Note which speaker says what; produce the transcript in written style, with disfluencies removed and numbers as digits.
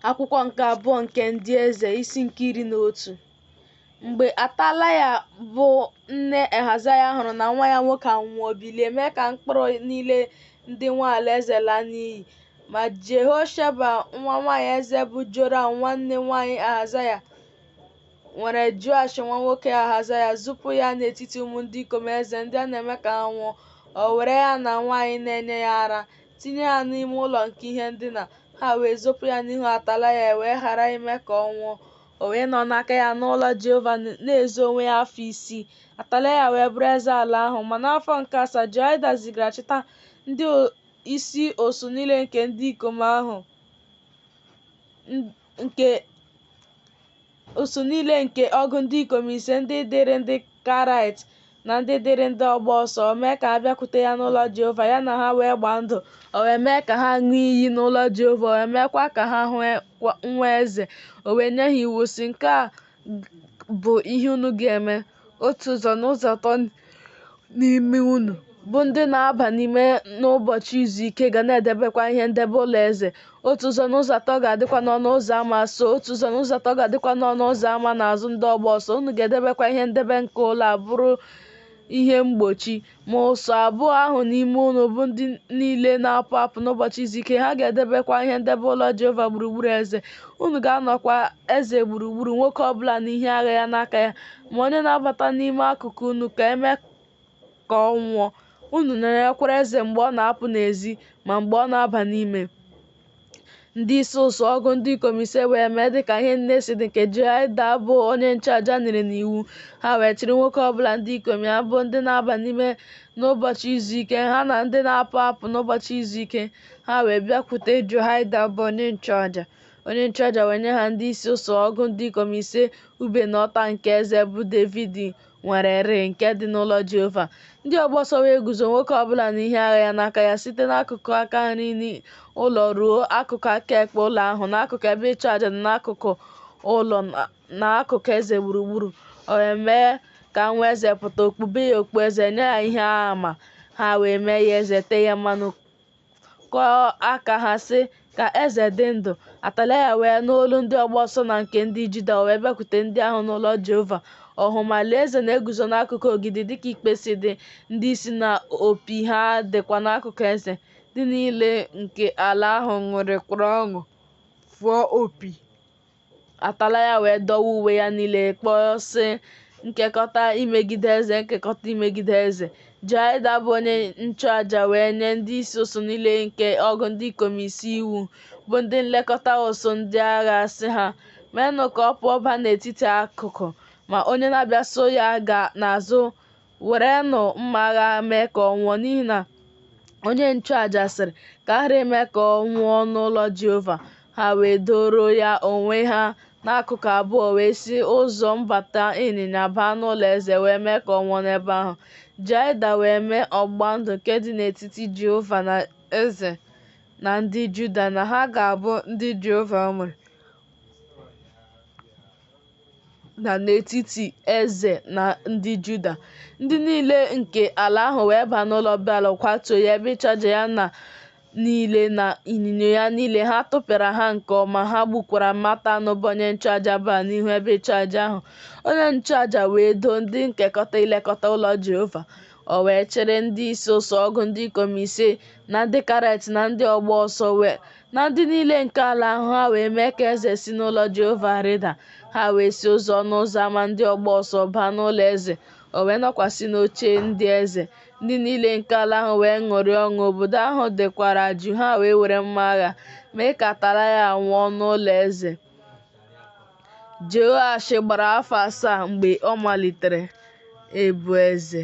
Speaker 1: Akwụkwọ nke abụọ nke ndị eze isi nke 11. Mgbe Atalaya bụ nne Ahazaya hụrụ na nwa ya nwoke anwụọ, o bilie mee ka mkpụrụ niile ndị nwe alaeze laa n'iyi. Ma Jehosheba nwa nwaanyị eze bụ Joram nwanne nwaanyị Ahazaya nwere Joash nwa nwoke Ahazaya zupụ ya n'etiti ụmụ ndị ikom eze ndị a na-eme ka ha nwụọ. O were ya na nwaanyị na-enye ya ara tinye ha n'ime ụlọ nke ihe ndina. Ha wee zopụ ya n'ihu Atalaya wee ghara ime ka ọ nwụọ. O wee nọ n'aka ya n'ụlọ Jehova na-ezo onwe ya afọ 6. Atalaya wee bụrụ eze ala ahụ. Ma n'afọ nke 7 Joiada zigara chịta ndị isi osu niile nke ndị ikom ahụ nke ọgụ ndị ikom 5 ndị dịrị ndị Karait na ndị dịrị ndị ọgba ọsọ, o mee ka ha bịakwute ya n'ụlọ Jehova, ya na ha wee gbaa ndụ. O wee mee ka ha ṅụọ iyi n'ụlọ Jehova, o wee meekwa ka ha hụ nwa eze. O wee nye ha iwu sị, nke a bụ ihe unu ga-eme: 1/3 n'ime unu bụ ndị na-aba n'ime n'ụbọchị izu ike ga na-edebekwa ihe ndebe ụlọ eze. 1/3 ga-adịkwa n'ọnụ ụzọ ámá, so 1/3 ga-adịkwa n'ọnụ ụzọ ámá n'azụ ndị ọgba ọsọ. Unu ga-edebekwa ihe ndebe nke ụlọ a bụrụ ihe mgbochi. Ma ụsọ abụọ ahụ n'ime unu bụ ndị niile na-apụ apụ n'ụbọchị izu ike. Ha ga-edebekwa ihe ndebe ụlọ Jehova gburugburu eze. Unu ga-anọkwa eze gburugburu, nwoke ọbụla na ihe agha ya n'aka ya. Ma onye na-abata n'ime akụkụ unu ka eme ka ọ nwụọ. Unu na-enyekwara eze mgbe ọ na-apụ n'ezi ma mgbe ọ na-aba n'ime. Ndị isi ụsụ ọgụ ndị ikom 5 wee mee dịka ihe nne si dị nke Joiada bụ onye nchụaja nyere n'iwu. Ha wee chịrị nwoke ọbụla ndị ikom ya bụ ndị na-aba n'ime n'ụbọchị izu ike, ha na ndị na-apụ apụ n'ụbọchị izu ike. Ha wee bịakwute Joiada bụ onye nchụaja. Onye nchụaja wee nye ha ndị isi ụsụ ọgụ ndị ikom 5 ùbe na ọta nke eze bụ David nwere rịị nke dị n'ụlọ Jehova. Ndị ọgba ọsọ wee guzo, nwoke ọbụla na ihe agha ya n'aka ya, site n'akụkụ aka nri ụlọ ruo akụkụ aka ekpe ụlọ ahụ, n'akụkụ ebe ịchụ aja na n'akụkụ ụlọ na akụkụ eze gburugburu. O wee mee ka nwa eze pụta, okpube ya okpueze, nye ya ihe àmà. Ha wee mee ya eze, tee ya mmanụ, kụọ aka ha sị, ka eze dị ndụ. Atalaya wee nụ olu ndị ọgba ọsọ na nke ndị Juda, o wee bịakwute ndị ahụ n'ụlọ Jehova. Ọ hụ ma lee eze na-eguzo n'akụkụ ogidi dịka ikpe si dị. Ndị isi na opi ha dịkwa n'akụkụ eze. Ndị niile nke ala ahụ ṅụrịkwara ọṅụ, fụọ opi. Atalaya wee dọwa uwe ya niile, kpọọ sị, nkekọta imegide eze, nkekọta imegide eze. Joiada bụ onye nchụaja wee nye ndị isi ụsụ niile nke ọgụ ndị ikom 5 iwu, bụ ndị nlekọta ụsụ ndị agha, sị ha, meenụ ka ọ pụọ baa n'etiti akụkụ, ma onye na-abịa so ya gaa n'azụ werenụ mma agha mee ka ọ nwụọ. N'ihi na onye nchụaja sịrị ka a ghara ime ka ọ nwụọ n'ụlọ Jehova. Ha wee doro ya onwe ha n'akụkụ abụọ, wee si ụzọ mbata ịnyịnya baa n'ụlọ eze, wee mee ka ọ nwụọ n'ebe ahụ. Joiada wee mee ọgbụgba ndụ nke dị n'etiti Jehova na eze na ndị Juda, na ha ga-abụ ndị Jehova nwere, na n'etiti eze na ndị Juda. Ndị niile nke ala ahụ wee baa n'ụlọ Baal, kwatuo ya, ebe ịchụ aja ya niile na ịnyịnya ya niile. Ha tụpịara ha nke ọma. Ha gbukwara Matan bụ onye nchụaja Baal n'ihu ebe ịchụ aja ahụ. Onye nchụaja wee doo ndị nkekọta ilekọta ụlọ Jehova. O wee chịrị ndị isi ụsụ ọgụ ndị ikom 5 na ndị Karet na ndị ọgba ọsọ na ndị niile nke ala ahụ. Ha wee mee ka eze si n'ụlọ Jehova rịda. Ha wee si ụzọ ọnụ ụzọ ámá ndị ọgba ọsọ baa n'ụlọ eze. O wee nọkwasị n'oche ndị eze. Ndị niile nke ala ahụ wee ṅụrịa ọṅụ. Obodo ahụ dịkwara jụụ. Ha wee were mma agha mee ka Atalaya nwụọ n'ụlọ eze. Jehoash gbara afọ 7 mgbe ọ malitere ịbụ eze.